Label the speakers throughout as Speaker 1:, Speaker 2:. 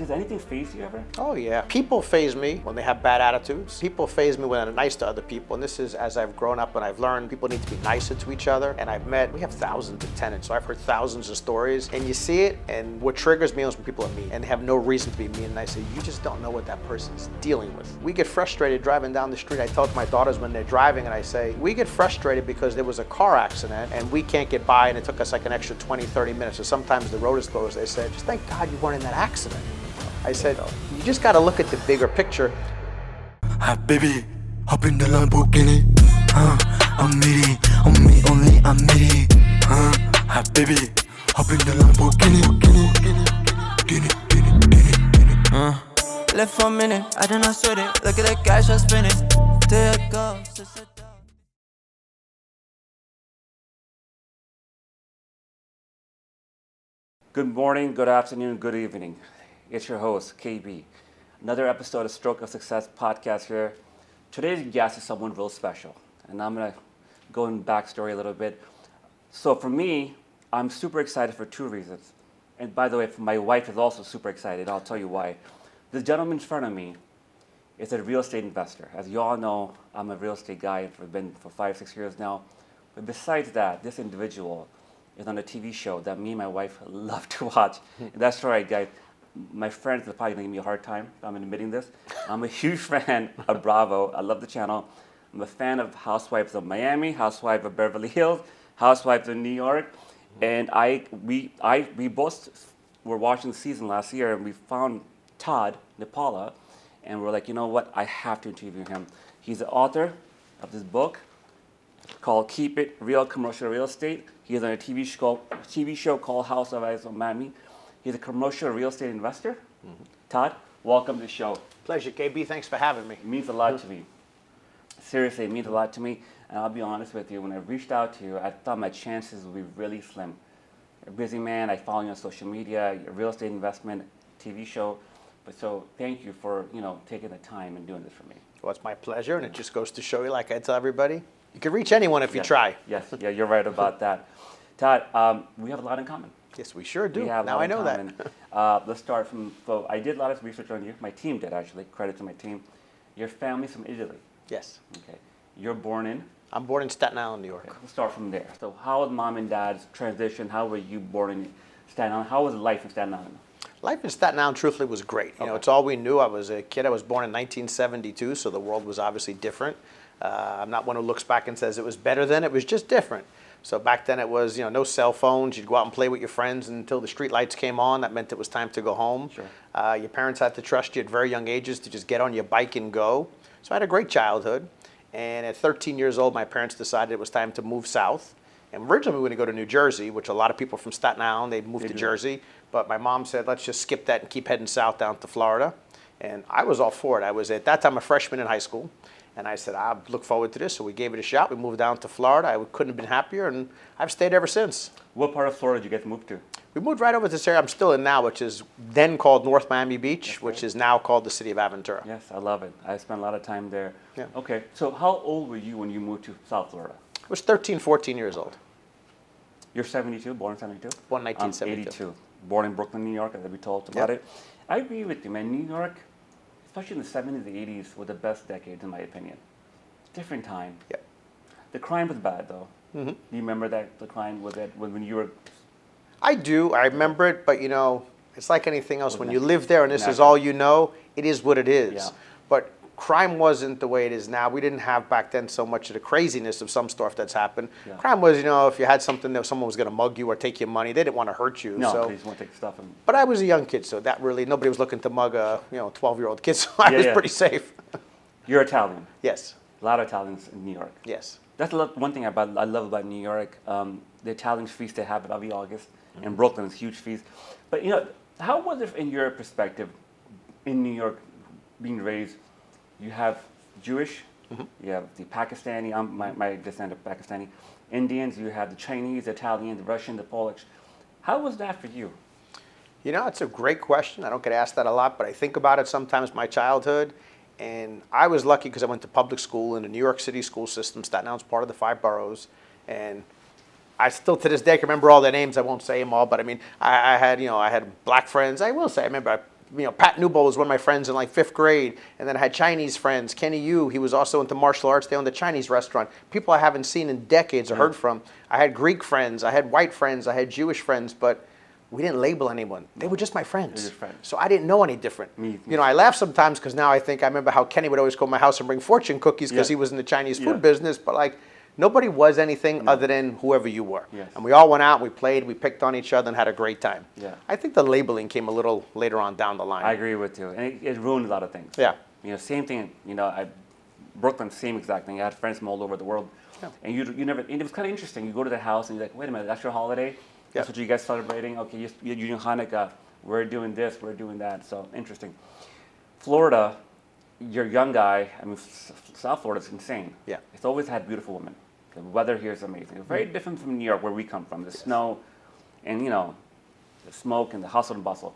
Speaker 1: Does anything faze you ever?
Speaker 2: Oh yeah. People faze me when they have bad attitudes. People faze me when they're nice to other people. And this is as I've grown up and I've learned people need to be nicer to each other. And we have thousands of tenants, so I've heard thousands of stories. And you see it, and what triggers me is when people are mean and have no reason to be mean. And I say, you just don't know what that person's dealing with. We get frustrated driving down the street. I tell my daughters when they're driving, and I say, we get frustrated because there was a car accident and we can't get by and it took us like an extra 20, 30 minutes. Or sometimes the road is closed. They said, just thank God you weren't in that accident. I said, you just got to look at the bigger picture.
Speaker 3: Hi baby, hop in the Lamborghini. I'm needy, on me only, I'm needy. Hi baby, hop in the Lamborghini.
Speaker 4: Left for a minute, I did not sweat it. Look at the cash I'm spending. There it goes.
Speaker 1: Good morning, good afternoon, good evening. It's your host, KB. Another episode of Stroke of Success podcast here. Today's guest is someone real special, and I'm going to go in backstory a little bit. So for me, I'm super excited for two reasons. And by the way, my wife is also super excited. I'll tell you why. The gentleman in front of me is a real estate investor. As you all know, I'm a real estate guy and I've been for 5-6 years now. But besides that, this individual is on a TV show that me and my wife love to watch. And that's right, guys. My friends are probably going to give me a hard time if I'm admitting this. I'm a huge fan of Bravo. I love the channel. I'm a fan of Housewives of Miami, Housewives of Beverly Hills, Housewives of New York. And we both were watching the season last year, and we found Todd Nepola, and we're like, you know what? I have to interview him. He's the author of this book called Keep It Real Commercial Real Estate. He's on a TV show called Housewives of Miami. He's a commercial real estate investor. Todd, welcome to the show.
Speaker 2: Pleasure, KB. Thanks for having me.
Speaker 1: It means a lot to me. Seriously, it means a lot to me. And I'll be honest with you, when I reached out to you, I thought my chances would be really slim. You're a busy man. I follow you on social media, your real estate investment, TV show. But so thank you for taking the time and doing this for me.
Speaker 2: Well, it's my pleasure, and it just goes to show you, like I tell everybody, you can reach anyone if you try.
Speaker 1: Yes, yeah, you're right about that. Todd, we have a lot in common.
Speaker 2: Yes, we sure do.
Speaker 1: Now
Speaker 2: I know that.
Speaker 1: Let's start from, so I did a lot of research on you. My team did, actually. Credit to my team. Your family's from Italy.
Speaker 2: Yes.
Speaker 1: Okay. You're born in?
Speaker 2: I'm born in Staten Island, New York.
Speaker 1: Okay, we'll start from there. So how was mom and dad's transition? How were you born in Staten Island? How was life in Staten Island?
Speaker 2: Life in Staten Island, truthfully, was great. You know, it's all we knew. I was a kid. I was born in 1972, so the world was obviously different. I'm not one who looks back and says it was better then. It was just different. So back then it was, no cell phones. You'd go out and play with your friends until the street lights came on. That meant it was time to go home.
Speaker 1: Sure.
Speaker 2: Your parents had to trust you at very young ages to just get on your bike and go. So I had a great childhood. And at 13 years old, my parents decided it was time to move south. And originally we were going to go to New Jersey, which a lot of people from Staten Island, they moved to Jersey. But my mom said, let's just skip that and keep heading south down to Florida. And I was all for it. I was at that time a freshman in high school. And I said, I look forward to this. So we gave it a shot. We moved down to Florida. I couldn't have been happier, and I've stayed ever since.
Speaker 1: What part of Florida did you get to move to?
Speaker 2: We moved right over to this area I'm still in now, which is then called North Miami Beach, which is now called the city of Aventura.
Speaker 1: Yes, I love it. I spent a lot of time there.
Speaker 2: Yeah.
Speaker 1: Okay, so how old were you when you moved to South Florida?
Speaker 2: I was 13, 14 years old.
Speaker 1: You're 72, born in 72?
Speaker 2: Born in 1972.
Speaker 1: 82. Born in Brooklyn, New York, as we talked about it. I agree with you, man. New York, especially in the 70s and 80s, were the best decades, in my opinion. Different time.
Speaker 2: Yep.
Speaker 1: The crime was bad, though. Do you remember that the crime was that when you were?
Speaker 2: I do. I remember it, but it's like anything else. When you live there and this is all you know, it is what it is.
Speaker 1: Yeah.
Speaker 2: But crime wasn't the way it is now. We didn't have back then so much of the craziness of some stuff that's happened. Yeah. Crime was, if you had something that someone was going to mug you or take your money, they didn't want to hurt you.
Speaker 1: No,
Speaker 2: so.
Speaker 1: they just want to take stuff.
Speaker 2: But I was a young kid, so that really, nobody was looking to mug a 12-year-old kid, so I was pretty safe.
Speaker 1: You're Italian.
Speaker 2: Yes.
Speaker 1: A lot of Italians in New York.
Speaker 2: Yes.
Speaker 1: That's one thing I love about New York. The Italian feast they have every August. In Brooklyn, it's a huge feast. But, how was it in your perspective in New York being raised? You have Jewish, you have the Pakistani, my descent of Pakistani, Indians, you have the Chinese, the Italian, the Russian, the Polish. How was that for you?
Speaker 2: It's a great question. I don't get asked that a lot, but I think about it sometimes, my childhood. And I was lucky because I went to public school in the New York City school system. Staten Island's part of the 5 boroughs. And I still, to this day, can remember all their names. I won't say them all, but I mean, I had black friends. I will say, I remember Pat Newbold was one of my friends in like 5th grade. And then I had Chinese friends. Kenny Yu, he was also into martial arts. They owned a Chinese restaurant. People I haven't seen in decades or heard from. I had Greek friends. I had white friends. I had Jewish friends. But we didn't label anyone. They were just my friends.
Speaker 1: Just friends.
Speaker 2: So I didn't know any different.
Speaker 1: Me.
Speaker 2: I laugh sometimes because now I remember how Kenny would always go to my house and bring fortune cookies because he was in the Chinese food business. But like, nobody was anything other than whoever you were.
Speaker 1: Yes.
Speaker 2: And we all went out, we played, we picked on each other and had a great time.
Speaker 1: Yeah.
Speaker 2: I think the labeling came a little later on down the line.
Speaker 1: I agree with you. And it ruined a lot of things.
Speaker 2: Yeah.
Speaker 1: Same thing, Brooklyn, same exact thing. I had friends from all over the world.
Speaker 2: Yeah.
Speaker 1: And you never, and it was kind of interesting. You go to the house and you're like, wait a minute, that's your holiday? That's what you guys celebrating? Okay, you're doing Hanukkah. We're doing this, we're doing that. So interesting. Florida, you're a young guy. I mean, South Florida's insane.
Speaker 2: Yeah.
Speaker 1: It's always had beautiful women. The weather here is amazing. It's very different from New York, where we come from. The snow and, the smoke and the hustle and bustle.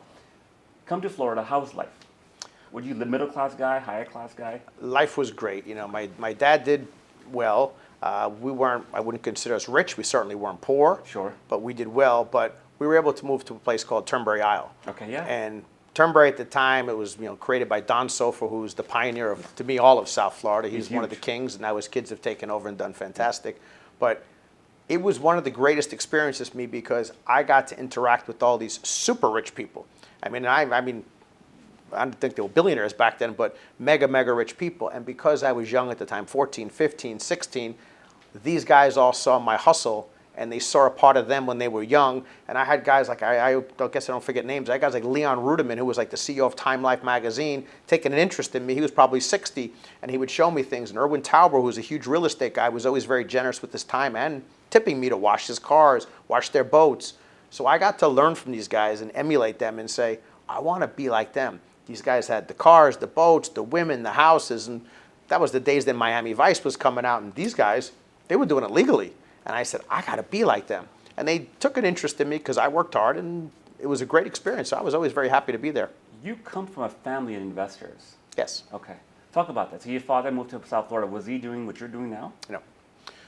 Speaker 1: Come to Florida, how's life? Were you the middle class guy, higher class guy?
Speaker 2: Life was great. My dad did well. We weren't, I wouldn't consider us rich. We certainly weren't poor.
Speaker 1: Sure.
Speaker 2: But we did well. But we were able to move to a place called Turnberry Isle.
Speaker 1: Okay, yeah.
Speaker 2: And Turnberry at the time, it was created by Don Sofer, who's the pioneer of, to me, all of South Florida. He's one of the kings, and now his kids have taken over and done fantastic. But it was one of the greatest experiences for me because I got to interact with all these super rich people. I don't think they were billionaires back then, but mega, mega rich people. And because I was young at the time, 14, 15, 16, these guys all saw my hustle and they saw a part of them when they were young. And I had guys like, I guess I don't forget names, I had guys like Leon Ruderman, who was like the CEO of Time Life magazine, taking an interest in me. He was probably 60, and he would show me things. And Erwin Tauber, who was a huge real estate guy, was always very generous with his time and tipping me to wash his cars, wash their boats. So I got to learn from these guys and emulate them and say, I want to be like them. These guys had the cars, the boats, the women, the houses, and that was the days that Miami Vice was coming out, and these guys, they were doing it legally. And I said, I got to be like them. And they took an interest in me because I worked hard, and it was a great experience. So I was always very happy to be there.
Speaker 1: You come from a family of investors.
Speaker 2: Yes.
Speaker 1: Okay. Talk about that. So your father moved to South Florida. Was he doing what you're doing now?
Speaker 2: No.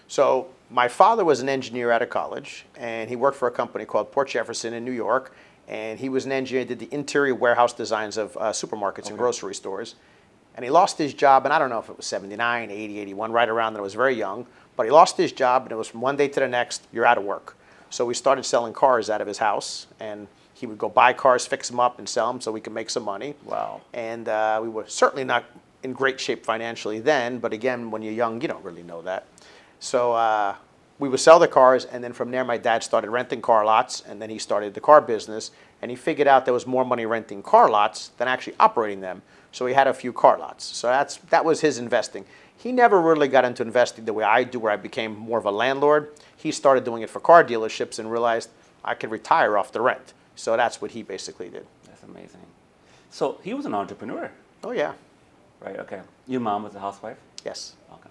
Speaker 2: So my father was an engineer out of college, and he worked for a company called Port Jefferson in New York. And he was an engineer, did the interior warehouse designs of supermarkets and grocery stores. And he lost his job, and I don't know if it was 79, 80, 81, right around then. I was very young. But he lost his job, and it was from one day to the next, you're out of work. So we started selling cars out of his house, and he would go buy cars, fix them up, and sell them so we could make some money.
Speaker 1: Wow.
Speaker 2: And we were certainly not in great shape financially then, but again, when you're young, you don't really know that. So we would sell the cars, and then from there, my dad started renting car lots, and then he started the car business, and he figured out there was more money renting car lots than actually operating them. So he had a few car lots. So that was his investing. He never really got into investing the way I do, where I became more of a landlord. He started doing it for car dealerships and realized I could retire off the rent. So that's what he basically did.
Speaker 1: That's amazing. So he was an entrepreneur.
Speaker 2: Oh, yeah.
Speaker 1: Right, okay. Your mom was a housewife?
Speaker 2: Yes.
Speaker 1: Okay.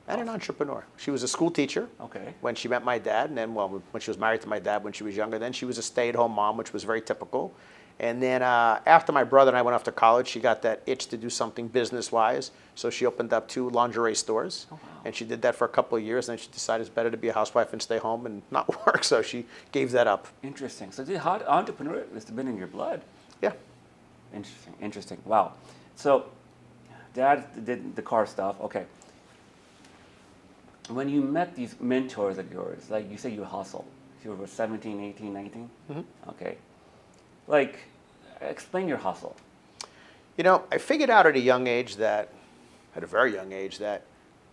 Speaker 2: And an entrepreneur. She was a school teacher
Speaker 1: Okay.
Speaker 2: when she met my dad, and then, well, when she was married to my dad when she was younger. Then she was a stay-at-home mom, which was very typical. And then after my brother and I went off to college, she got that itch to do something business-wise. So she opened up 2 lingerie stores. Oh, wow. And she did that for a couple of years. And then she decided it's better to be a housewife and stay home and not work. So she gave that up.
Speaker 1: Interesting. So the entrepreneur has been in your blood.
Speaker 2: Yeah.
Speaker 1: Interesting. Interesting. Wow. So dad did the car stuff. Okay. When you met these mentors of yours, like you say you hustle. You were 17, 18, 19? Mm-hmm. Okay. Like, explain your hustle.
Speaker 2: I figured out at a young age that, at a very young age, that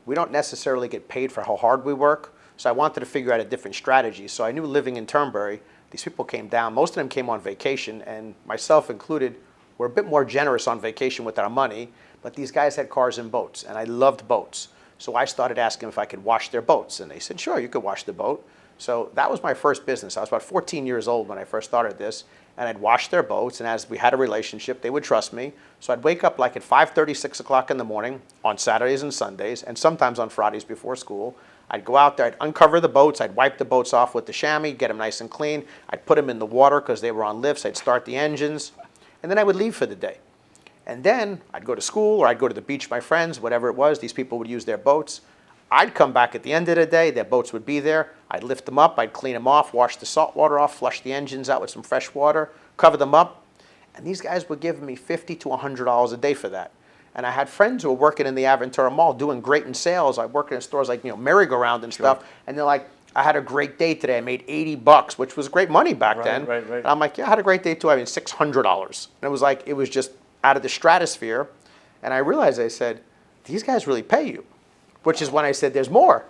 Speaker 2: we don't necessarily get paid for how hard we work. So I wanted to figure out a different strategy. So I knew living in Turnberry, these people came down. Most of them came on vacation, and myself included, we're a bit more generous on vacation with our money. But these guys had cars and boats, and I loved boats. So I started asking if I could wash their boats. And they said, sure, you could wash the boat. So that was my first business. I was about 14 years old when I first started this. And I'd wash their boats, and as we had a relationship, they would trust me. So I'd wake up like at 5:30, 6 o'clock in the morning on Saturdays and Sundays, and sometimes on Fridays before school. I'd go out there, I'd uncover the boats, I'd wipe the boats off with the chamois, get them nice and clean. I'd put them in the water because they were on lifts. I'd start the engines, and then I would leave for the day. And then I'd go to school, or I'd go to the beach with my friends, whatever it was. These people would use their boats. I'd come back at the end of the day, their boats would be there. I'd lift them up, I'd clean them off, wash the salt water off, flush the engines out with some fresh water, cover them up. And these guys were giving me $50 to $100 a day for that. And I had friends who were working in the Aventura Mall doing great in sales. I worked in stores like, Merry-Go-Round and stuff. And they're like, I had a great day today. I made $80, which was great money back then.
Speaker 1: Right.
Speaker 2: And I'm like, yeah, I had a great day too. I made $600. And it was just out of the stratosphere. And I realized, I said, these guys really pay you. Which is when I said, there's more.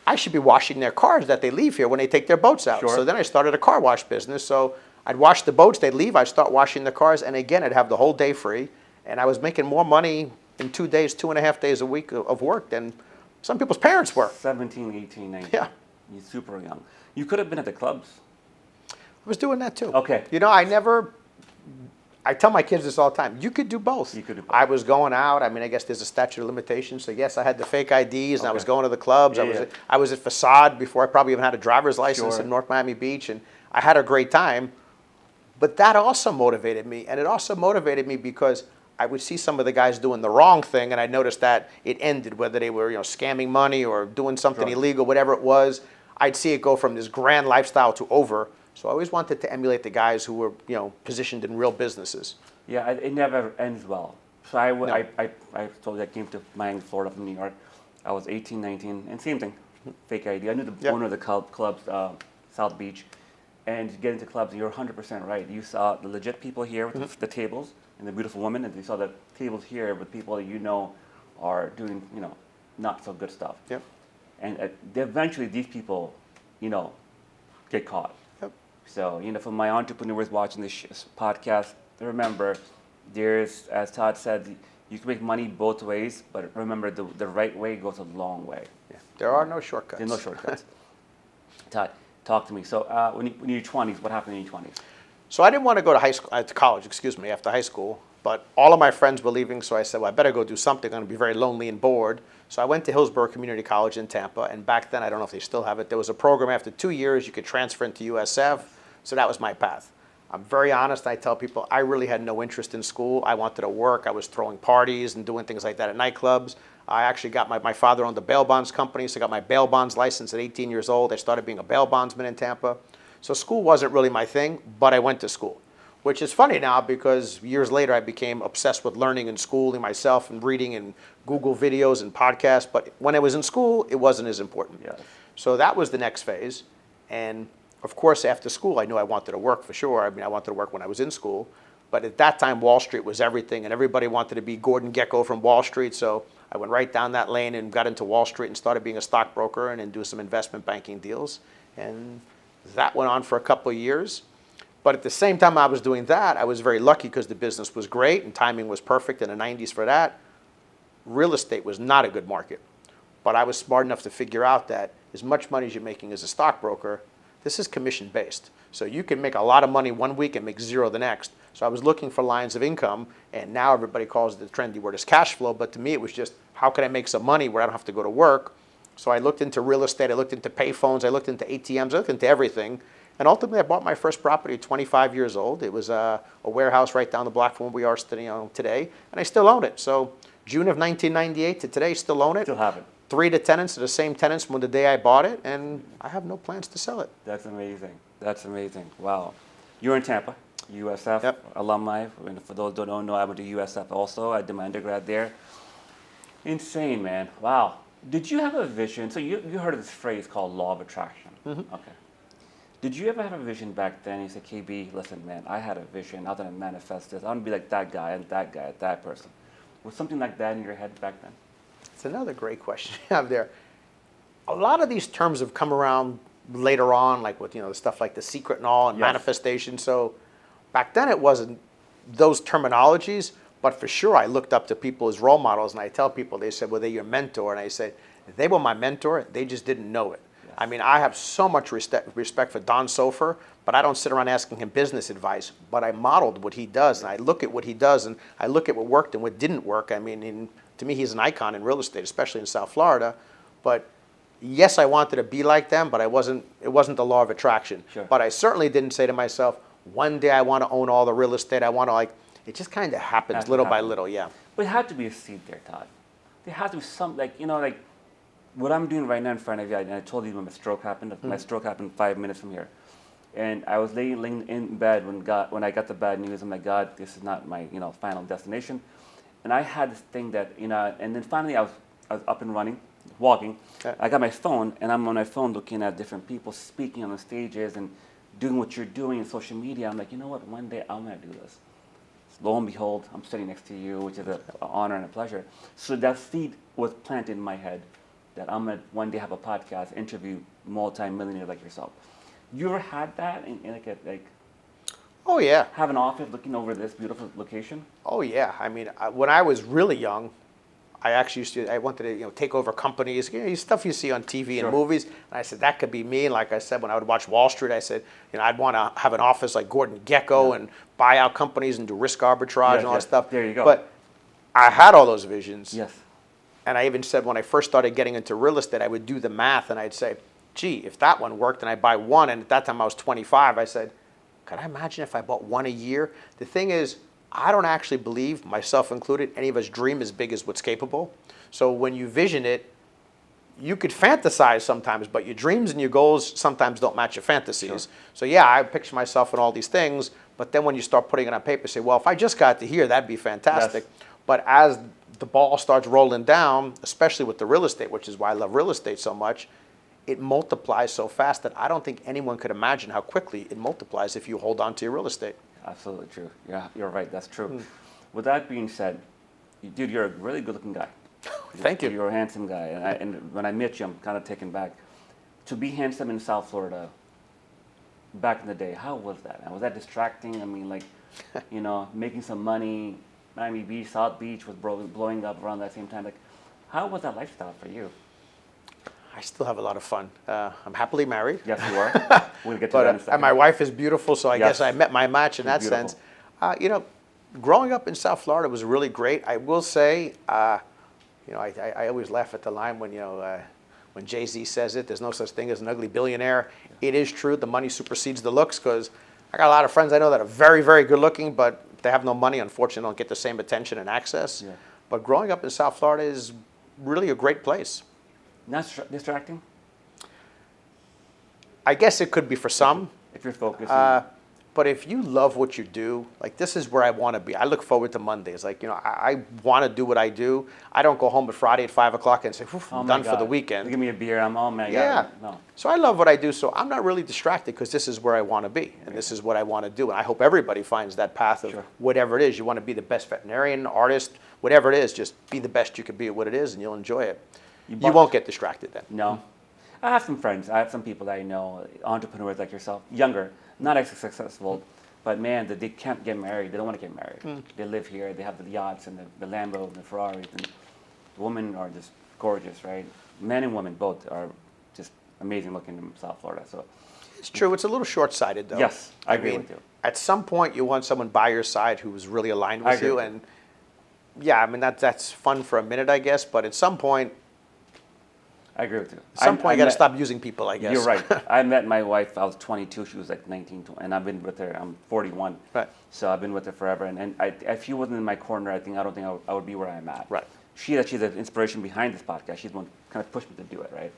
Speaker 2: I should be washing their cars that they leave here when they take their boats out. So then I started a car wash business. So I'd wash the boats, they'd leave, I'd start washing the cars, and again, I'd have the whole day free. And I was making more money in 2 days, 2.5 days a week of work than some people's parents were.
Speaker 1: 17, 18, 19.
Speaker 2: Yeah.
Speaker 1: You're super young. You could have been at the clubs.
Speaker 2: I was doing that too.
Speaker 1: Okay.
Speaker 2: I tell my kids this all the time, you could do both.
Speaker 1: You could do both.
Speaker 2: I was going out, I guess there's a statute of limitations, so yes, I had the fake IDs, and I was going to the clubs. I was at Facade before I probably even had a driver's license in North Miami Beach, and I had a great time. But that also motivated me, and it also motivated me because I would see some of the guys doing the wrong thing, and I noticed that it ended, whether they were scamming money or doing something illegal, whatever it was. I'd see it go from this grand lifestyle to over. So I always wanted to emulate the guys who were positioned in real businesses.
Speaker 1: Yeah, it never ends well. So I told you I came to Miami, Florida from New York. I was 18, 19, and same thing, fake ID. I knew the owner of the clubs, South Beach. And you get into clubs, and you're 100% right. You saw the legit people here with the tables and the beautiful women, and you saw the tables here with people that are doing, not so good stuff.
Speaker 2: Yep.
Speaker 1: And eventually these people, get caught.
Speaker 2: Yep.
Speaker 1: So, for my entrepreneurs watching this podcast, remember, as Todd said, you can make money both ways, but remember, the right way goes a long way.
Speaker 2: Yeah. There are no shortcuts.
Speaker 1: There's no shortcuts. Todd, talk to me. So when you're 20s, what happened in your 20s?
Speaker 2: So I didn't want to go to college, after high school. But all of my friends were leaving, so I said, well, I better go do something. I'm going to be very lonely and bored. So I went to Hillsborough Community College in Tampa. And back then, I don't know if they still have it, there was a program after 2 years you could transfer into USF. So that was my path. I'm very honest. I tell people I really had no interest in school. I wanted to work. I was throwing parties and doing things like that at nightclubs. I actually got my father owned a bail bonds company, so I got my bail bonds license at 18 years old. I started being a bail bondsman in Tampa. So school wasn't really my thing, but I went to school, which is funny now because years later I became obsessed with learning and schooling myself and reading and Google videos and podcasts. But when I was in school, it wasn't as important.
Speaker 1: Yes.
Speaker 2: So that was the next phase. And of course, after school, I knew I wanted to work for sure. I wanted to work when I was in school. But at that time, Wall Street was everything, and everybody wanted to be Gordon Gekko from Wall Street. So I went right down that lane and got into Wall Street and started being a stockbroker and then do some investment banking deals. And that went on for a couple of years. But at the same time I was doing that, I was very lucky because the business was great and timing was perfect in the 90s for that. Real estate was not a good market. But I was smart enough to figure out that as much money as you're making as a stockbroker, this is commission-based. So you can make a lot of money one week and make zero the next. So I was looking for lines of income, and now everybody calls it the trendy word is cash flow. But to me, it was just, how can I make some money where I don't have to go to work? So I looked into real estate, I looked into payphones, I looked into ATMs, I looked into everything. And ultimately, I bought my first property at 25 years old. It was a warehouse right down the block from where we are today, and I still own it. So June of 1998 to today, still own it.
Speaker 1: Still have it.
Speaker 2: 3 of the tenants are the same tenants from the day I bought it, and I have no plans to sell it.
Speaker 1: That's amazing. That's amazing. Wow. You're in Tampa, USF alumni. And for those who don't know, I went to USF also. I did my undergrad there. Insane, man. Wow. Did you have a vision? So you heard of this phrase called law of attraction. Mm-hmm. Okay. Did you ever have a vision back then? You said, KB, listen, man, I had a vision. I was going to manifest this. I want to be like that guy and that guy, that person. Was something like that in your head back then?
Speaker 2: It's another great question you have there. A lot of these terms have come around later on, like with stuff like The Secret and all, and manifestation. So back then it wasn't those terminologies, but for sure I looked up to people as role models, and I tell people, they said, well, they're your mentor, and I said, they were my mentor, they just didn't know it. Yes. I mean, I have so much respect for Don Sofer, but I don't sit around asking him business advice, but I modeled what he does, and I look at what he does, and I look at what worked and what didn't work. I mean, to me, he's an icon in real estate, especially in South Florida. But yes, I wanted to be like them, but it wasn't the law of attraction. Sure. But I certainly didn't say to myself, one day I want to own all the real estate. I want to it just kind of happens little by little, yeah.
Speaker 1: But it had to be a seed there, Todd. There had to be some, like what I'm doing right now in front of you, and I told you when my stroke happened. My stroke happened 5 minutes from here. And I was laying in bed when I got the bad news. I'm like, God, this is not my final destination. And I had this thing that and then finally I was up and running, walking.
Speaker 2: Yeah.
Speaker 1: I got my phone, and I'm on my phone looking at different people speaking on the stages and doing what you're doing in social media. I'm like, you know what? One day I'm gonna do this. Lo and behold, I'm sitting next to you, which is an honor and a pleasure. So that seed was planted in my head that I'm gonna one day have a podcast, interview multi-millionaires like yourself. You ever had that in like
Speaker 2: Oh yeah.
Speaker 1: have an office looking over this beautiful location?
Speaker 2: Oh yeah. I mean, when I was really young, I actually I wanted to take over companies, stuff you see on TV
Speaker 1: Sure.
Speaker 2: and movies. And I said that could be me. And like I said, when I would watch Wall Street, I said I'd want to have an office like Gordon Gekko and buy out companies and do risk arbitrage and all that stuff.
Speaker 1: There you go.
Speaker 2: But I had all those visions.
Speaker 1: Yes.
Speaker 2: And I even said when I first started getting into real estate, I would do the math and I'd say, gee, if that one worked and I buy one, and at that time I was 25, I said, could I imagine if I bought one a year? The thing is, I don't actually believe, myself included, any of us dream as big as what's capable. So when you vision it, you could fantasize sometimes, but your dreams and your goals sometimes don't match your fantasies.
Speaker 1: Sure.
Speaker 2: So yeah, I picture myself in all these things, but then when you start putting it on paper, say, well, if I just got to here, that'd be fantastic.
Speaker 1: Yes.
Speaker 2: But as the ball starts rolling down, especially with the real estate, which is why I love real estate so much, it multiplies so fast that I don't think anyone could imagine how quickly it multiplies if you hold on to your real estate.
Speaker 1: Absolutely true. Yeah, you're right. That's true. With that being said, dude, you're a really good-looking guy.
Speaker 2: Thank you.
Speaker 1: You're a handsome guy, and when I met you, I'm kind of taken back. To be handsome in South Florida, back in the day, how was that? And was that distracting? I mean, like, making some money. Miami Beach, South Beach was blowing up around that same time. Like, how was that lifestyle for you?
Speaker 2: I still have a lot of fun. I'm happily married.
Speaker 1: Yes, you are. We'll get to that in a second.
Speaker 2: And my wife is beautiful, so I
Speaker 1: Yes.
Speaker 2: guess I met my match in that
Speaker 1: Beautiful.
Speaker 2: sense. Growing up in South Florida was really great. I will say, I always laugh at the line when Jay-Z says it, there's no such thing as an ugly billionaire. It is true, the money supersedes the looks, because I got a lot of friends I know that are very, very good looking, but they have no money, unfortunately don't get the same attention and access.
Speaker 1: Yeah.
Speaker 2: But growing up in South Florida is really a great place.
Speaker 1: Not distracting?
Speaker 2: I guess it could be for some.
Speaker 1: If you're focused.
Speaker 2: But if you love what you do, like this is where I want to be. I look forward to Mondays. Like, I want to do what I do. I don't go home at Friday at 5 o'clock and say, I'm done for the weekend.
Speaker 1: Give me a beer. I'm all man.
Speaker 2: Yeah.
Speaker 1: No.
Speaker 2: So I love what I do. So I'm not really distracted because this is where I want to be. And this is what I want to do. And I hope everybody finds that path of
Speaker 1: Sure.
Speaker 2: whatever it is. You want to be the best veterinarian, artist, whatever it is. Just be the best you can be at what it is and you'll enjoy it. You won't get distracted then.
Speaker 1: No. I have some friends. I have some people that I know, entrepreneurs like yourself, younger, not as successful, but man, they can't get married. They don't want to get married. They live here. They have the yachts and the Lambos and the Ferraris. And the women are just gorgeous, right? Men and women both are just amazing looking in South Florida. So
Speaker 2: It's true. It's a little short-sighted, though.
Speaker 1: yes, I agree
Speaker 2: mean,
Speaker 1: with you.
Speaker 2: At some point, you want someone by your side who's really aligned
Speaker 1: I
Speaker 2: with
Speaker 1: agree
Speaker 2: you.
Speaker 1: with
Speaker 2: And yeah, I mean, that's fun for a minute, I guess. But at some point,
Speaker 1: I agree with you.
Speaker 2: you got to stop using people, I guess.
Speaker 1: You're right. I met my wife. I was 22. She was like 19, and I've been with her. I'm 41.
Speaker 2: Right.
Speaker 1: So I've been with her forever. And if she wasn't in my corner, I don't think I would be where I'm at.
Speaker 2: Right.
Speaker 1: She's the inspiration behind this podcast. She's the one kind of pushed me to do it, right?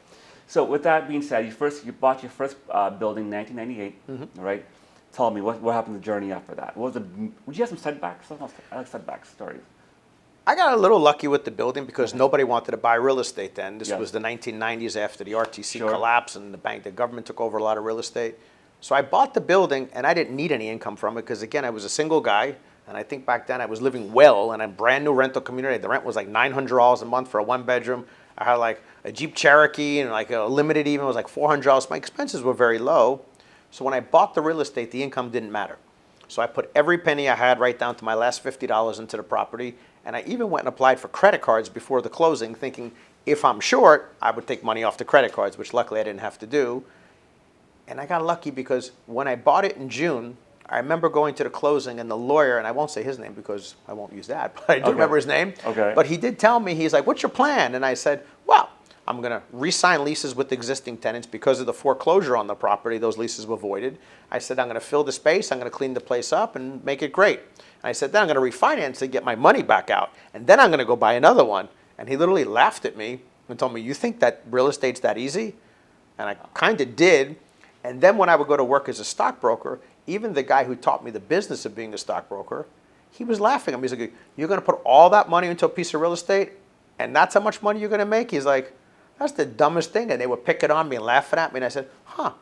Speaker 1: So with that being said, you bought your first building in 1998, right? Tell me what happened to the journey after that. Would you have some setbacks? I like setback stories.
Speaker 2: I got a little lucky with the building because nobody wanted to buy real estate then. This
Speaker 1: Yes.
Speaker 2: was the 1990s after the RTC
Speaker 1: Sure.
Speaker 2: collapse and the government took over a lot of real estate. So I bought the building and I didn't need any income from it because, again, I was a single guy. And I think back then I was living well in a brand new rental community. The rent was like $900 a month for a one bedroom. I had like a Jeep Cherokee and like a limited even was like $400. My expenses were very low. So when I bought the real estate, the income didn't matter. So I put every penny I had right down to my last $50 into the property. And I even went and applied for credit cards before the closing, thinking if I'm short, I would take money off the credit cards, which luckily I didn't have to do. And I got lucky because when I bought it in June, I remember going to the closing and the lawyer, and I won't say his name because I won't use that, but I do remember his name.
Speaker 1: Okay.
Speaker 2: But he did tell me, he's like, what's your plan? And I said, well, I'm going to re-sign leases with existing tenants because of the foreclosure on the property. Those leases were voided. I said, I'm going to fill the space. I'm going to clean the place up and make it great. And I said, then I'm going to refinance to get my money back out. And then I'm going to go buy another one. And he literally laughed at me and told me, you think that real estate's that easy? And I kind of did. And then when I would go to work as a stockbroker, even the guy who taught me the business of being a stockbroker, he was laughing at me. He's like, you're going to put all that money into a piece of real estate and that's how much money you're going to make? He's like, that's the dumbest thing. And they were picking on me and laughing at me. And I said, huh.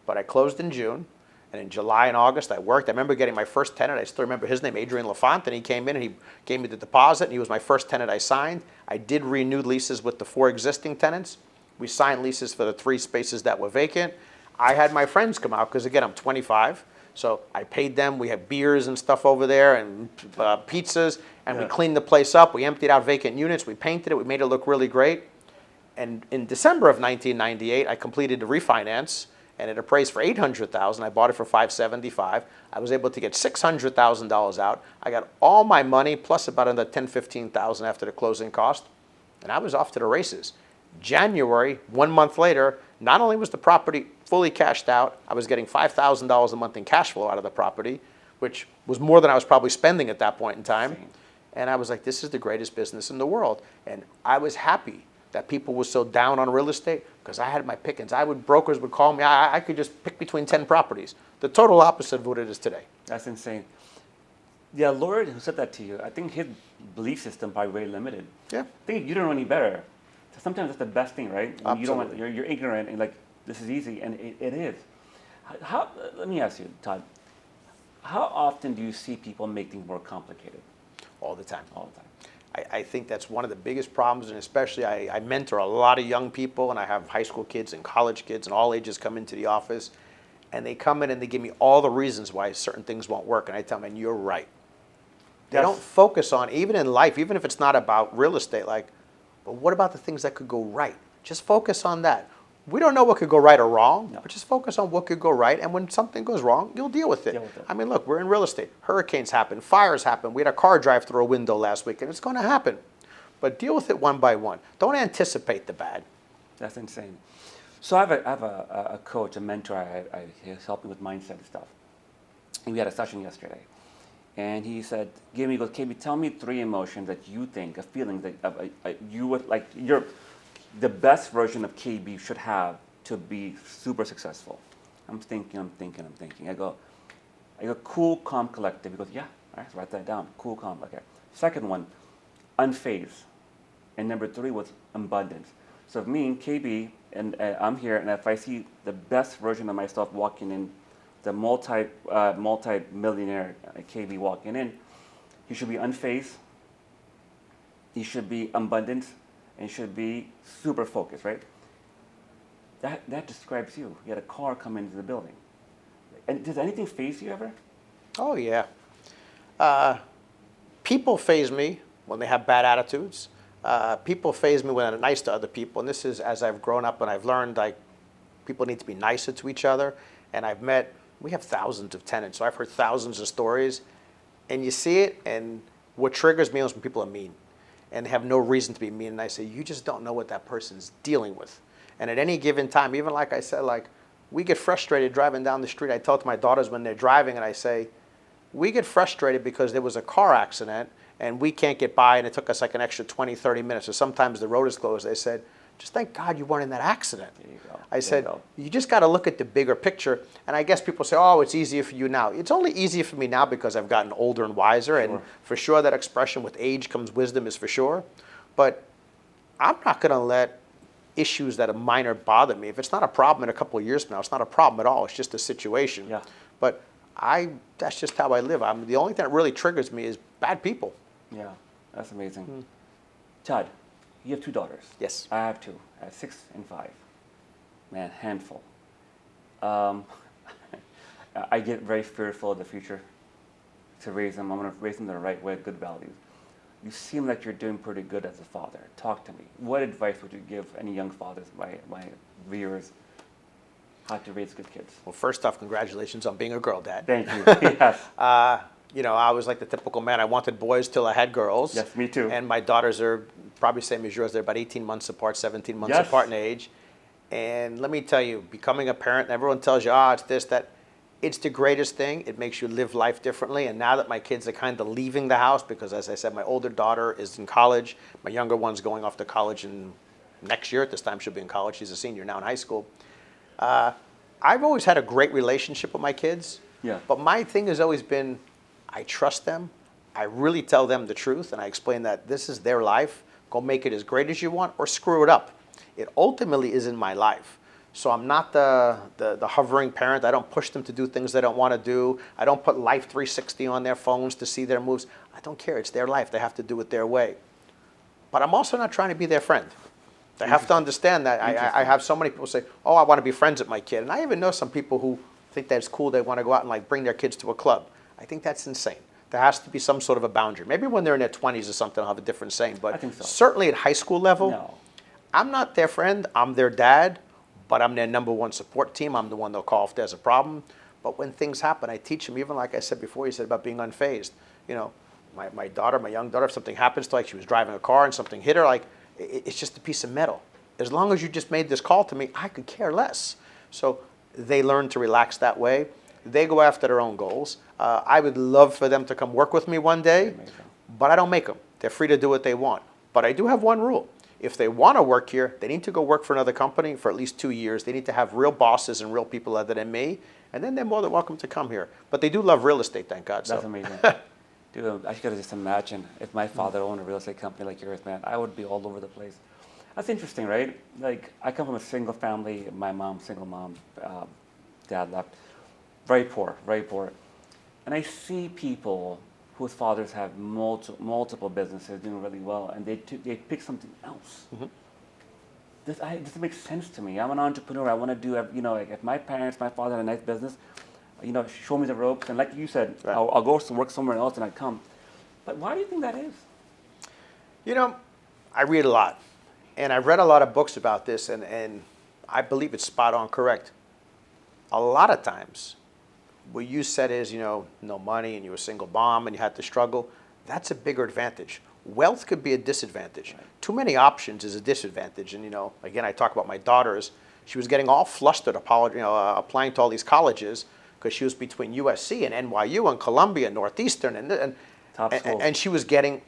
Speaker 2: But I closed in June. And in July and August, I worked. I remember getting my first tenant. I still remember his name, Adrian LaFont. And he came in and he gave me the deposit. And he was my first tenant I signed. I did renew leases with the 4 existing tenants. We signed leases for the 3 spaces that were vacant. I had my friends come out because, again, I'm 25. So I paid them. We had beers and stuff over there and pizzas. And we cleaned the place up. We emptied out vacant units. We painted it. We made it look really great. And in December of 1998, I completed the refinance. And it appraised for $800,000. I bought it for $575,000. I was able to get $600,000 out. I got all my money plus about another $10,000, $15,000 after the closing cost, and I was off to the races. January, 1 month later, not only was the property fully cashed out, I was getting $5,000 a month in cash flow out of the property, which was more than I was probably spending at that point in time. And I was like, this is the greatest business in the world. And I was happy that people were so down on real estate because I had my pickings. Brokers would call me. I could just pick between 10 properties. The total opposite of what it is today.
Speaker 1: That's insane. Yeah, Lord who said that to you, I think his belief system probably very limited.
Speaker 2: Yeah.
Speaker 1: I think you don't know any better. So sometimes that's the best thing, right? When you don't want,
Speaker 2: Absolutely.
Speaker 1: you're ignorant and like, this is easy, and it is. Let me ask you, Todd, how often do you see people make things more complicated?
Speaker 2: All the time.
Speaker 1: All the time.
Speaker 2: I think that's one of the biggest problems, and especially I mentor a lot of young people, and I have high school kids and college kids and all ages come into the office, and they come in and they give me all the reasons why certain things won't work, and I tell them, and you're right. They don't focus on, even in life, even if it's not about real estate, like, but what about the things that could go right? Just focus on that. We don't know what could go right or wrong, but just focus on what could go right, and when something goes wrong, you'll deal with it. I mean, look, we're in real estate. Hurricanes happen, fires happen. We had a car drive through a window last week, and it's going to happen. But deal with it one by one. Don't anticipate the bad.
Speaker 1: That's insane. So I have a coach, a mentor. He's helping with mindset and stuff. And we had a session yesterday, and he said, he goes, KB, tell me 3 emotions that you think, a feeling that you would like the best version of KB should have to be super successful. I'm thinking. I go, cool, calm, collective. He goes, yeah, all right, so write that down. Cool, calm, okay. Second one, unfazed. And number 3 was abundance. So if me and KB, and I'm here, and if I see the best version of myself walking in, the multi-millionaire KB walking in, he should be unfazed, he should be abundant, and should be super focused, right? That describes you. You had a car come into the building. And does anything faze you ever?
Speaker 2: Oh, yeah. People faze me when they have bad attitudes. People faze me when they're nice to other people. And this is as I've grown up and I've learned, like, people need to be nicer to each other. And we have thousands of tenants, so I've heard thousands of stories. And you see it, and what triggers me is when people are mean and have no reason to be mean. And I say, you just don't know what that person's dealing with. And at any given time, even like I said, like, we get frustrated driving down the street. I tell to my daughters when they're driving, and I say, we get frustrated because there was a car accident and we can't get by, and it took us like an extra 20, 30 minutes, or sometimes the road is closed. They said, just thank God you weren't in that accident.
Speaker 1: There you go.
Speaker 2: I said, you just got to look at the bigger picture. And I guess people say, oh, it's easier for you now. It's only easier for me now because I've gotten older and wiser. And for sure that expression, with age comes wisdom, is for sure. But I'm not going to let issues that are minor bother me. If it's not a problem in a couple of years from now, it's not a problem at all. It's just a situation.
Speaker 1: Yeah.
Speaker 2: But that's just how I live. The only thing that really triggers me is bad people.
Speaker 1: Yeah, that's amazing. Todd, you have 2 daughters.
Speaker 2: Yes.
Speaker 1: I have 2. I have 6 and 5. Man, handful. I get very fearful of the future to raise them. I'm going to raise them the right way, good values. You seem like you're doing pretty good as a father. Talk to me. What advice would you give any young fathers, my viewers, how to raise good kids?
Speaker 2: Well, first off, congratulations on being a girl dad.
Speaker 1: Thank you. Yes.
Speaker 2: I was like the typical man. I wanted boys till I had girls.
Speaker 1: Yes, me too.
Speaker 2: And my daughters are probably the same as yours. They're about 18 months apart, 17 months apart in age. And let me tell you, becoming a parent, everyone tells you, it's this, that. It's the greatest thing. It makes you live life differently. And now that my kids are kind of leaving the house, because as I said, my older daughter is in college. My younger one's going off to college next year. At this time, she'll be in college. She's a senior now in high school. I've always had a great relationship with my kids.
Speaker 1: Yeah.
Speaker 2: But my thing has always been, I trust them. I really tell them the truth, and I explain that this is their life. Go make it as great as you want, or screw it up. It ultimately is in my life. So I'm not the hovering parent. I don't push them to do things they don't want to do. I don't put Life 360 on their phones to see their moves. I don't care. It's their life. They have to do it their way. But I'm also not trying to be their friend. They have to understand that. I have so many people say, oh, I want to be friends with my kid. And I even know some people who think that's cool. They want to go out and like bring their kids to a club. I think that's insane. There has to be some sort of a boundary. Maybe when they're in their 20s or something, I'll have a different saying. But
Speaker 1: I think so.
Speaker 2: Certainly at high school level,
Speaker 1: No.
Speaker 2: I'm not their friend. I'm their dad, but I'm their number one support team. I'm the one they'll call if there's a problem. But when things happen, I teach them, even like I said before, you said about being unfazed. You know, my daughter, my young daughter, if something happens to her, like she was driving a car and something hit her, like it's just a piece of metal. As long as you just made this call to me, I could care less. So they learn to relax that way. They go after their own goals. I would love for them to come work with me one day, but I don't make them. They're free to do what they want. But I do have one rule. If they want to work here, they need to go work for another company for at least 2 years. They need to have real bosses and real people other than me, and then they're more than welcome to come here. But they do love real estate, thank God.
Speaker 1: That's
Speaker 2: So.
Speaker 1: amazing. Dude, I could just imagine if my father owned a real estate company like yours, man, I would be all over the place. That's interesting, right? Like, I come from a single family. My mom, single mom, dad left. Very poor, very poor. And I see people whose fathers have multiple businesses doing really well, and they pick something else.
Speaker 2: Mm-hmm.
Speaker 1: This makes sense to me. I'm an entrepreneur. I want to do, like if my father had a nice business, show me the ropes. And like you said,
Speaker 2: Right.
Speaker 1: I'll go to work somewhere else and I come. But why do you think that is?
Speaker 2: You know, I read a lot, and I've read a lot of books about this, and I believe it's spot on correct. A lot of times, what you said is, no money, and you were a single mom, and you had to struggle. That's a bigger advantage. Wealth could be a disadvantage. Right. Too many options is a disadvantage. And, again, I talk about my daughters. She was getting all flustered applying to all these colleges because she was between USC and NYU and Columbia, Northeastern, and she was getting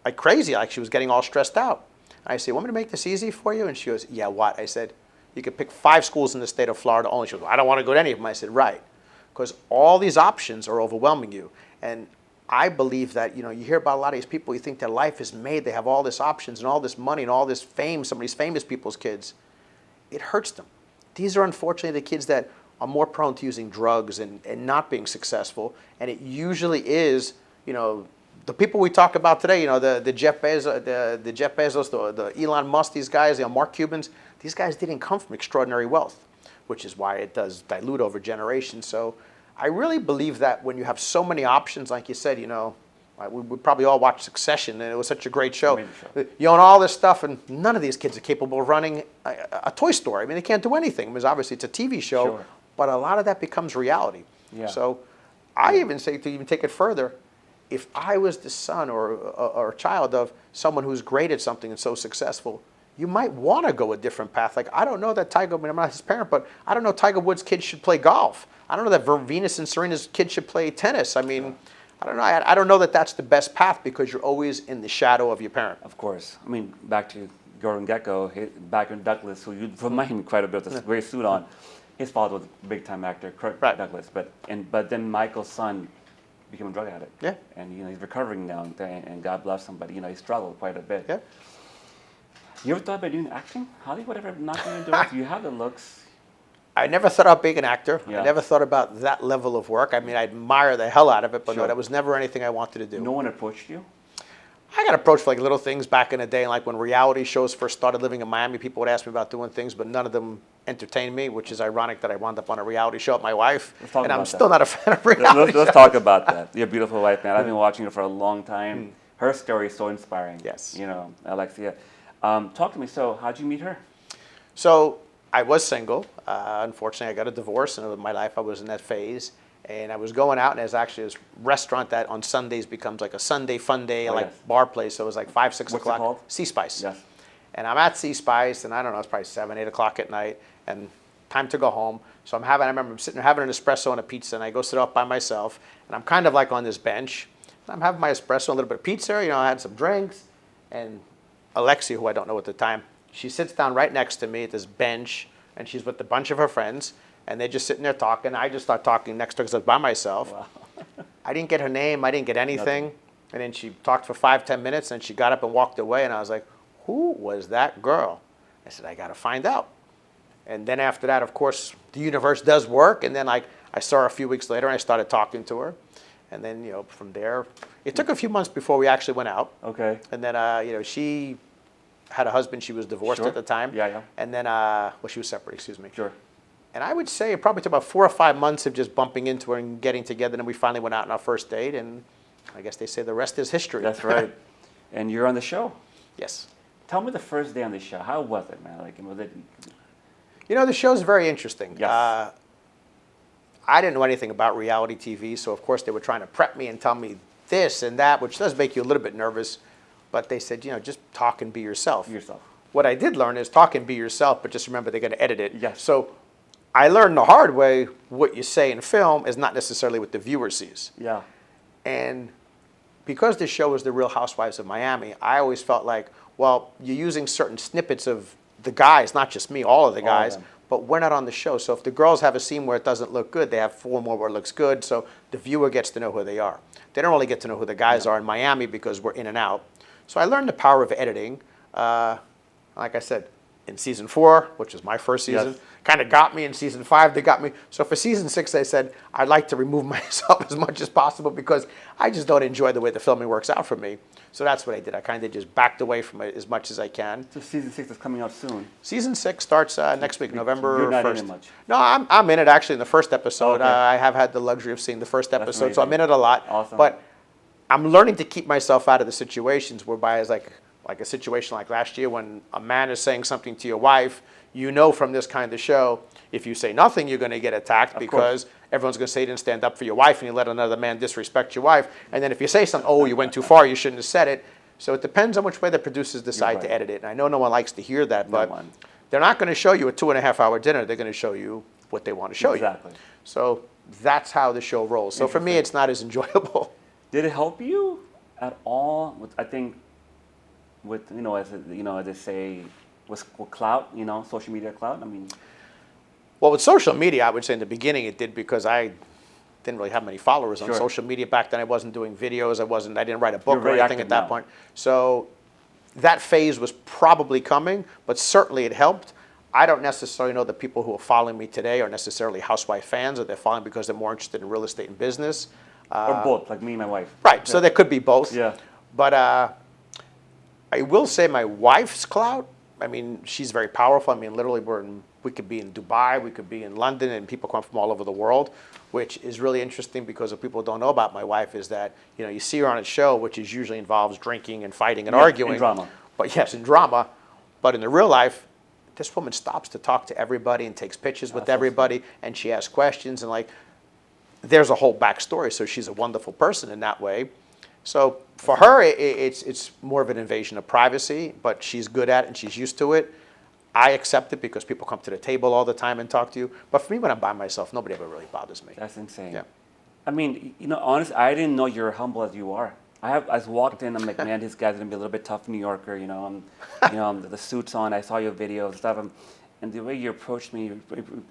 Speaker 2: like crazy, like she was getting all stressed out. I say, want me to make this easy for you? And she goes, yeah, what? I said, you could pick 5 schools in the state of Florida only. She goes, I don't want to go to any of them. I said, right. Because all these options are overwhelming you. And I believe that, you hear about a lot of these people, you think their life is made, they have all these options and all this money and all this fame, some of these famous people's kids. It hurts them. These are unfortunately the kids that are more prone to using drugs and not being successful. And it usually is, the people we talk about today, the Jeff Bezos, the Elon Musk, these guys, Mark Cubans, these guys didn't come from extraordinary wealth, which is why it does dilute over generations. So I really believe that when you have so many options, like you said, we probably all watched Succession, and it was such a great show. You own all this stuff, and none of these kids are capable of running a toy store. I mean, they can't do anything. Because obviously it's a TV show, but a lot of that becomes reality. Yeah. So I even say to even take it further, if I was the son or a child of someone who's great at something and so successful, you might want to go a different path. Like, I don't know that I'm not his parent, but I don't know Tiger Woods' kids should play golf. I don't know that Venus and Serena's kids should play tennis. I mean, I don't know. I don't know that that's the best path because you're always in the shadow of your parent.
Speaker 1: Of course. I mean, back to Gordon Gekko, back in Douglas, who you remind me quite a bit with this gray suit on. His father was a big-time actor, Kirk Douglas. But then Michael's son became a drug addict. Yeah. And he's recovering now, and God bless him. But he struggled quite a bit. Yeah. You ever thought about doing acting? Hollywood ever knocked you into it? You have the looks.
Speaker 2: I never thought about being an actor. Yeah. I never thought about that level of work. I mean, I admire the hell out of it, but no, that was never anything I wanted to do.
Speaker 1: No one approached you?
Speaker 2: I got approached for like little things back in the day, like when reality shows first started living in Miami, people would ask me about doing things, but none of them entertained me, which is ironic that I wound up on a reality show with my wife, and I'm still not a fan of reality shows.
Speaker 1: Let's talk about that. Your beautiful wife, man. I've been watching her for a long time. Her story is so inspiring.
Speaker 2: Yes.
Speaker 1: Alexia. Talk to me. So how'd you meet her?
Speaker 2: So I was single. Unfortunately, I got a divorce, and in my life I was in that phase. And I was going out, and there's actually this restaurant that on Sundays becomes like a Sunday fun day, bar place. So it was like 5, 6
Speaker 1: What's
Speaker 2: o'clock.
Speaker 1: It called?
Speaker 2: Sea Spice.
Speaker 1: Yes.
Speaker 2: And I'm at Sea Spice, and I don't know, it's probably 7, 8 o'clock at night, and time to go home. So I remember I'm sitting there having an espresso and a pizza, and I go sit up by myself, and I'm kind of like on this bench. And I'm having my espresso, a little bit of pizza, I had some drinks, and Alexia, who I don't know at the time, she sits down right next to me at this bench, and she's with a bunch of her friends. And they're just sitting there talking. I just start talking next to her because I was by myself.
Speaker 1: Wow.
Speaker 2: I didn't get her name. I didn't get anything. And then she talked for 5-10 minutes, and she got up and walked away. And I was like, who was that girl? I said, I got to find out. And then after that, of course, the universe does work. And then I saw her a few weeks later, and I started talking to her. And then, from there, it took a few months before we actually went out.
Speaker 1: Okay.
Speaker 2: And then, she had a husband. She was divorced
Speaker 1: Sure.
Speaker 2: at the time.
Speaker 1: Yeah.
Speaker 2: And then, she was separate, excuse me.
Speaker 1: Sure.
Speaker 2: And I would say it probably took about 4 or 5 months of just bumping into her and getting together. And then we finally went out on our first date. And I guess they say the rest is history.
Speaker 1: That's right. And you're on the show.
Speaker 2: Yes.
Speaker 1: Tell me the first day on the show. How was it, man? Like, was it?
Speaker 2: The show's very interesting.
Speaker 1: Yes.
Speaker 2: I didn't know anything about reality TV, so of course they were trying to prep me and tell me this and that, which does make you a little bit nervous. But they said, just talk and be yourself.
Speaker 1: Yourself.
Speaker 2: What I did learn is talk and be yourself, but just remember they're going to edit it.
Speaker 1: Yes.
Speaker 2: So I learned the hard way, what you say in film is not necessarily what the viewer sees.
Speaker 1: Yeah.
Speaker 2: And because this show is the Real Housewives of Miami, I always felt like, well, you're using certain snippets of the guys, not just me, all of the
Speaker 1: All of
Speaker 2: guys,
Speaker 1: them.
Speaker 2: but we're not on the show. So if the girls have a scene where it doesn't look good, they have 4 more where it looks good, so the viewer gets to know who they are. They don't really get to know who the guys are in Miami because we're in and out. So I learned the power of editing. Like I said, in season 4, which was my first season,
Speaker 1: Yes.
Speaker 2: kind of got me. In season 5, they got me. So for season 6, I said, I'd like to remove myself as much as possible because I just don't enjoy the way the filming works out for me. So that's what I did. I kind of just backed away from it as much as I can.
Speaker 1: So season 6 is coming out soon.
Speaker 2: Season 6 starts next week, November
Speaker 1: You're not
Speaker 2: 1st.
Speaker 1: in it much.
Speaker 2: No, I'm in it actually in the first episode.
Speaker 1: Okay.
Speaker 2: I have had the luxury of seeing the first episode, so I'm in
Speaker 1: amazing.
Speaker 2: it a lot.
Speaker 1: Awesome.
Speaker 2: But I'm learning to keep myself out of the situations whereby it's like a situation like last year when a man is saying something to your wife, from this kind of show, if you say nothing, you're going to get attacked because everyone's going to say you didn't stand up for your wife and you let another man disrespect your wife. And then if you say something, you went too far, you shouldn't have said it. So it depends on which way the producers decide to edit it. And I know no one likes to hear that, but they're not going to show you a 2.5-hour dinner. They're going to show you what they want to show you. So that's how the show rolls. So for me, it's not as enjoyable.
Speaker 1: Did it help you at all? I think with as they say, with Clout, social media Clout. I mean,
Speaker 2: well, with social media, I would say in the beginning it did because I didn't really have many followers on
Speaker 1: Sure.
Speaker 2: social media back then. I wasn't doing videos. I didn't write a book or
Speaker 1: very
Speaker 2: anything
Speaker 1: active
Speaker 2: at that
Speaker 1: now.
Speaker 2: point. So that phase was probably coming, but certainly it helped. I don't necessarily know that people who are following me today are necessarily housewife fans, or they're following because they're more interested in real estate and business.
Speaker 1: or both, like me and my wife.
Speaker 2: Right, so there could be both.
Speaker 1: Yeah.
Speaker 2: But I will say my wife's clout, I mean, she's very powerful. I mean, literally we could be in Dubai, we could be in London, and people come from all over the world, which is really interesting because what people don't know about my wife is that, you see her on a show, which usually involves drinking and fighting and arguing.
Speaker 1: And drama.
Speaker 2: But yes, in drama. But in the real life, this woman stops to talk to everybody and takes pictures with everybody, and she asks questions, and there's a whole backstory. So she's a wonderful person in that way. So for her, it's more of an invasion of privacy, but she's good at it and she's used to it. I accept it because people come to the table all the time and talk to you. But for me, when I'm by myself, nobody ever really bothers me.
Speaker 1: That's insane.
Speaker 2: Yeah.
Speaker 1: I mean, honestly, I didn't know you're humble as you are. I walked in, I'm like, man, this guy's gonna be a little bit tough New Yorker, the suits on. I saw your videos and stuff, and the way you approached me,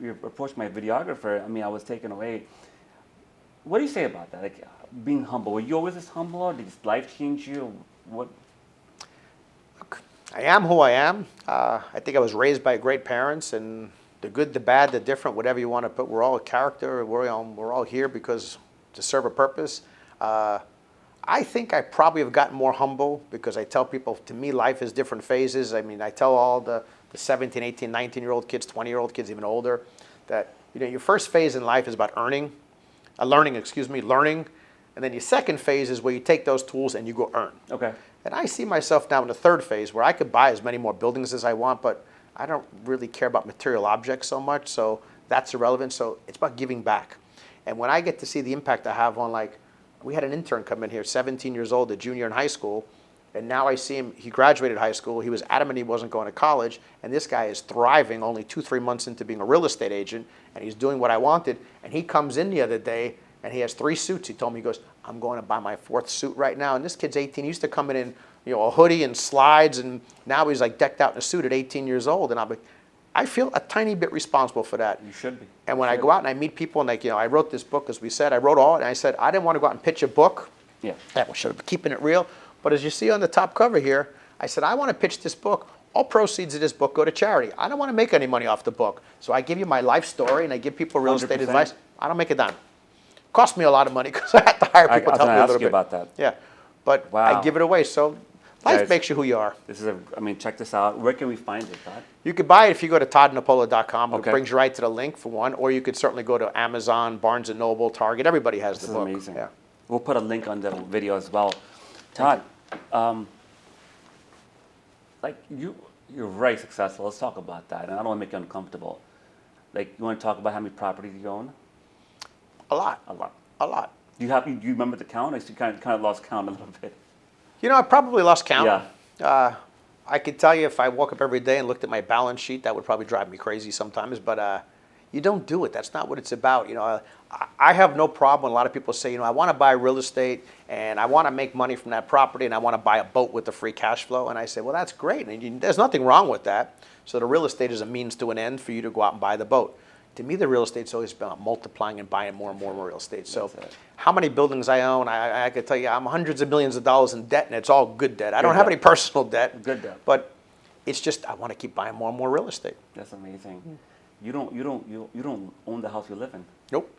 Speaker 1: you approached my videographer. I mean, I was taken away. What do you say about that? Like being humble. Were you always this humble, or did life change you? What?
Speaker 2: I am who I am. I think I was raised by great parents, and the good, the bad, the different, whatever you want to put. We're all a character. We're all here because to serve a purpose. I think I probably have gotten more humble because I tell people, to me, life is different phases. I mean, I tell all the 17, 18, 19-year-old kids, 20-year-old kids, even older, that your first phase in life is about learning, and then your second phase is where you take those tools and you go earn.
Speaker 1: Okay.
Speaker 2: And I see myself now in the third phase where I could buy as many more buildings as I want, but I don't really care about material objects so much, so that's irrelevant. So it's about giving back. And when I get to see the impact I have on, we had an intern come in here, 17 years old, a junior in high school, and now I see him, he graduated high school, he was adamant he wasn't going to college, and this guy is thriving only 2-3 months into being a real estate agent, and he's doing what I wanted, and he comes in the other day, and he has 3 suits. He told me, he goes, I'm going to buy my 4th suit right now, and this kid's 18. He used to come in a hoodie and slides, and now he's decked out in a suit at 18 years old, and I'm like, I feel a tiny bit responsible for that.
Speaker 1: You should be.
Speaker 2: And when I go out and I meet people and I wrote this book, as we said, I wrote all, and I said, I didn't want to go out and pitch a book.
Speaker 1: Yeah.
Speaker 2: That was keeping it real. But as you see on the top cover here, I said, I want to pitch this book. All proceeds of this book go to charity. I don't want to make any money off the book. So I give you my life story and I give people real estate
Speaker 1: 100%.
Speaker 2: advice. I don't make a dime. Cost me a lot of money because I had to hire people to help me a little bit.
Speaker 1: About that.
Speaker 2: Yeah. But
Speaker 1: Wow.
Speaker 2: I give it away. So life
Speaker 1: Guys,
Speaker 2: makes you who you are.
Speaker 1: This is check this out. Where can we find it, Todd?
Speaker 2: You could buy it if you go to toddnepola.com.
Speaker 1: Okay.
Speaker 2: It brings you right to the link for one. Or you could certainly go to Amazon, Barnes & Noble, Target. Everybody has
Speaker 1: This
Speaker 2: the
Speaker 1: is
Speaker 2: book.
Speaker 1: amazing.
Speaker 2: Yeah.
Speaker 1: We'll put a link on the video as well. Todd, like you're very successful. Let's talk about that. And I don't want to make you uncomfortable. Like, you want to talk about how many properties you own?
Speaker 2: A lot.
Speaker 1: A lot.
Speaker 2: A lot.
Speaker 1: Do you remember the count? I kind of lost count a little bit.
Speaker 2: You know, I probably lost count.
Speaker 1: Yeah.
Speaker 2: I could tell you if I woke up every day and looked at my balance sheet, that would probably drive me crazy sometimes. But you don't do it. That's not what it's about. You know, I have no problem when a lot of people say, you know, I want to buy real estate and I want to make money from that property and I want to buy a boat with the free cash flow. And I say, well, that's great. And there's nothing wrong with that. So the real estate is a means to an end for you to go out and buy the boat. To me, the real estate's always been about multiplying and buying more and more real estate. So how many buildings I own, I could tell you I'm hundreds of millions of dollars in debt, and it's all good debt. I don't have any personal debt.
Speaker 1: Good debt.
Speaker 2: But it's just I want to keep buying more and more real estate.
Speaker 1: That's amazing. You don't own the house you live in.
Speaker 2: Nope.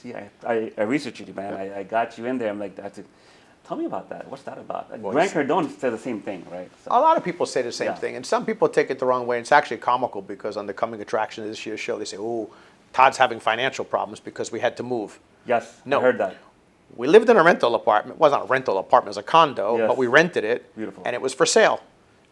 Speaker 1: See, I researched you, man. I got you in there. I'm like, tell me about that. What's that about? Like, Grant Cardone said the same thing, right? So,
Speaker 2: A lot of people say the same thing, and some people take it the wrong way. It's actually comical because on the coming attraction of this year's show, they say, oh, Todd's having financial problems because we had to move.
Speaker 1: yes,
Speaker 2: No.
Speaker 1: I heard that.
Speaker 2: We lived in a rental apartment. Well, it wasn't a rental apartment, it was a condo,
Speaker 1: Yes.
Speaker 2: but we rented it.
Speaker 1: Beautiful.
Speaker 2: And it was for sale.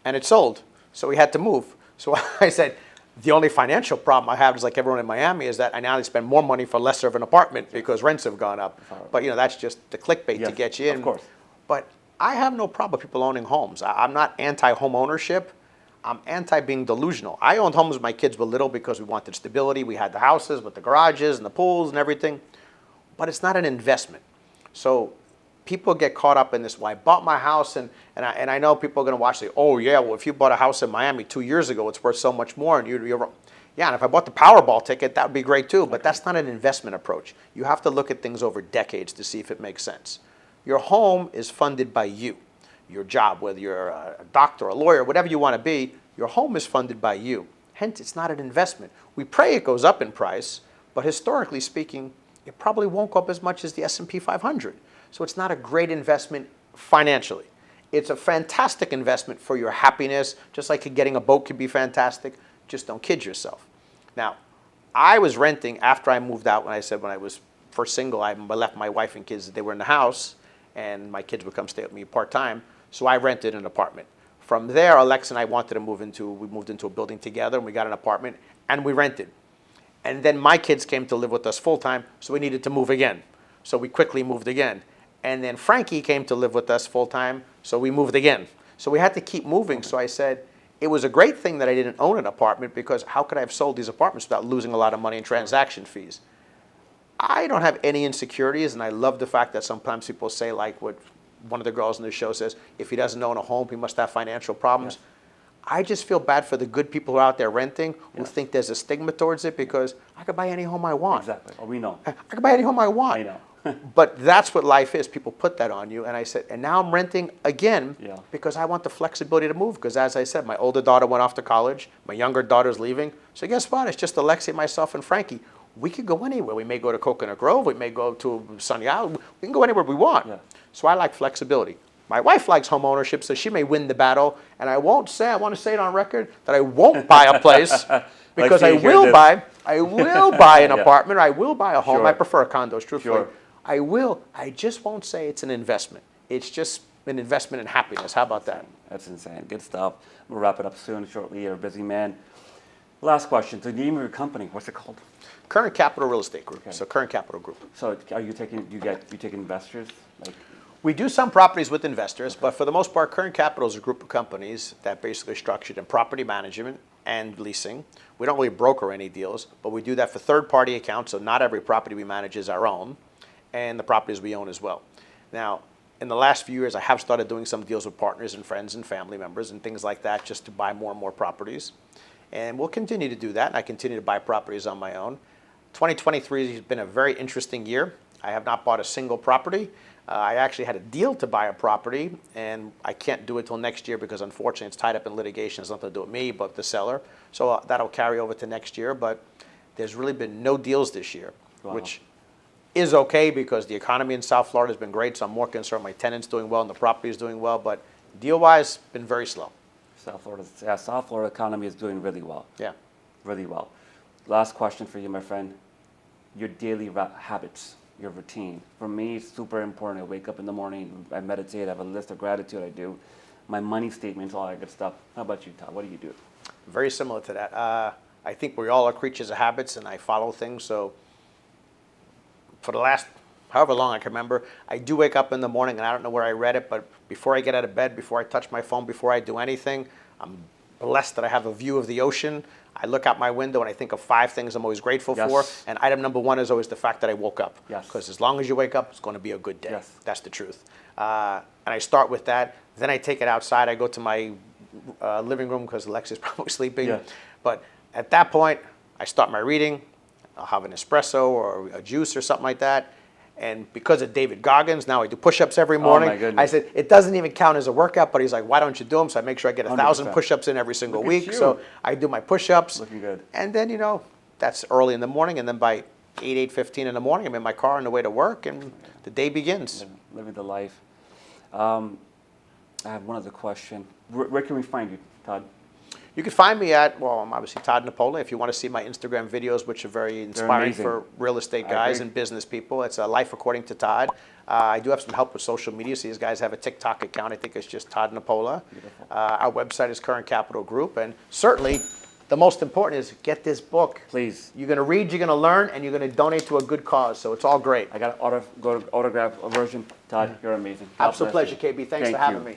Speaker 2: And it sold. So we had to move. So I said, the only financial problem I have is like everyone in Miami is that I now spend more money for lesser of an apartment because rents have gone up. But, you know, that's just the clickbait to
Speaker 1: Yes,
Speaker 2: get you in.
Speaker 1: of course.
Speaker 2: But I have no problem with people owning homes. I'm not anti-home ownership. I'm anti-being delusional. I owned homes when my kids were little because we wanted stability. We had the houses with the garages and the pools and everything. But it's not an investment. So people get caught up in this. Well, I bought my house, and I know people are going to watch and say, oh, yeah, well, if you bought a house in Miami 2 years ago, it's worth so much more. And you're yeah, and if I bought the Powerball ticket, that would be great too. But that's not an investment approach. You have to look at things over decades to see if it makes sense. Your home is funded by you. Your job, whether you're a doctor, a lawyer, whatever you want to be, your home is funded by you. Hence, it's not an investment. We pray it goes up in price, but historically speaking, it probably won't go up as much as the S&P 500. So it's not a great investment financially. It's a fantastic investment for your happiness, just like getting a boat could be fantastic. Just don't kid yourself. Now, I was renting after I moved out when I was first single. I left my wife and kids, they were in the house, and my kids would come stay with me part-time. So I rented an apartment. From there, Alexa and I wanted to we moved into a building together, and we got an apartment, and we rented. And then my kids came to live with us full-time, so we needed to move again. So we quickly moved again. And then Frankie came to live with us full-time, so we moved again. So we had to keep moving. So I said, it was a great thing that I didn't own an apartment, because how could I have sold these apartments without losing a lot of money in transaction fees? I don't have any insecurities, and I love the fact that sometimes people say, like what one of the girls in the show says, if he doesn't own a home, he must have financial problems. Yeah. I just feel bad for the good people who are out there renting who think there's a stigma towards it, because I could buy any home I want.
Speaker 1: Exactly. Oh, we know.
Speaker 2: I could buy any home I want.
Speaker 1: I know.
Speaker 2: But that's what life is. People put that on you. And I said, and now I'm renting again because I want the flexibility to move. Because as I said, my older daughter went off to college. My younger daughter's leaving. So guess what? It's just Alexia, myself, and Frankie. We could go anywhere. We may go to Coconut Grove. We may go to Sunny Island. We can go anywhere we want. Yeah. So I like flexibility. My wife likes home ownership, so she may win the battle. And I want to say it on record, that I won't buy a place because I will buy an apartment, or I will buy a home. Sure. I prefer condos, truthfully. Sure. I will. I just won't say it's an investment. It's just an investment in happiness. How about that?
Speaker 1: That's insane. Good stuff. We'll wrap it up soon, shortly. You're a busy man. Last question. The name of your company, what's it called?
Speaker 2: Current Capital Real Estate Group. Okay. So Current Capital Group.
Speaker 1: So are you take investors?
Speaker 2: We do some properties with investors, but for the most part, Current Capital is a group of companies that basically are structured in property management and leasing. We don't really broker any deals, but we do that for third-party accounts, so not every property we manage is our own, and the properties we own as well. Now, in the last few years, I have started doing some deals with partners and friends and family members and things like that, just to buy more and more properties. And we'll continue to do that, and I continue to buy properties on my own. 2023 has been a very interesting year. I have not bought a single property. I actually had a deal to buy a property, and I can't do it till next year because unfortunately it's tied up in litigation. It's nothing to do with me, but the seller. So that'll carry over to next year, but there's really been no deals this year, which is okay because the economy in South Florida has been great, so I'm more concerned my tenant's doing well and the property is doing well, but deal-wise, been very slow.
Speaker 1: South Florida economy is doing really well.
Speaker 2: Yeah.
Speaker 1: Really well. Last question for you, my friend. Your daily habits, your routine. For me, it's super important. I wake up in the morning, I meditate, I have a list of gratitude I do. My money statements, all that good stuff. How about you, Todd? What do you do?
Speaker 2: Very similar to that. I think we all are creatures of habits, and I follow things. So for the last however long I can remember, I do wake up in the morning, and I don't know where I read it, but before I get out of bed, before I touch my phone, before I do anything, I'm blessed that I have a view of the ocean. I look out my window and I think of 5 things I'm always grateful for. And item number 1 is always the fact that I woke up. Because as long as you wake up, it's going to be a good day. That's the truth. And I start with that. Then I take it outside. I go to my living room because Alexia's probably sleeping. But at that point, I start my reading. I'll have an espresso or a juice or something like that. And because of David Goggins, now I do push-ups every morning.
Speaker 1: Oh my goodness.
Speaker 2: I said, it doesn't even count as a workout, but he's like, why don't you do them? So I make sure I get 1,000
Speaker 1: 100%.
Speaker 2: push-ups in every single
Speaker 1: Look at
Speaker 2: week.
Speaker 1: you.
Speaker 2: So I do my push-ups.
Speaker 1: Looking good.
Speaker 2: And then, you know, that's early in the morning. And then by 8:15 in the morning, I'm in my car on the way to work, and the day begins.
Speaker 1: Living the life. I have one other question. Where can we find you, Todd?
Speaker 2: You can find me at, well, I'm obviously Todd Nepola. If you want to see my Instagram videos, which are very inspiring for real estate guys and business people, it's Life According to Todd. I do have some help with social media. So these guys have a TikTok account. I think it's just Todd Nepola. Our website is Current Capital Group. And certainly, the most important is get this book.
Speaker 1: Please.
Speaker 2: You're going to read, you're going to learn, and you're going to donate to a good cause. So it's all great.
Speaker 1: I got an autograph version. Todd, you're amazing.
Speaker 2: Absolute pleasure, KB. Thanks for having me.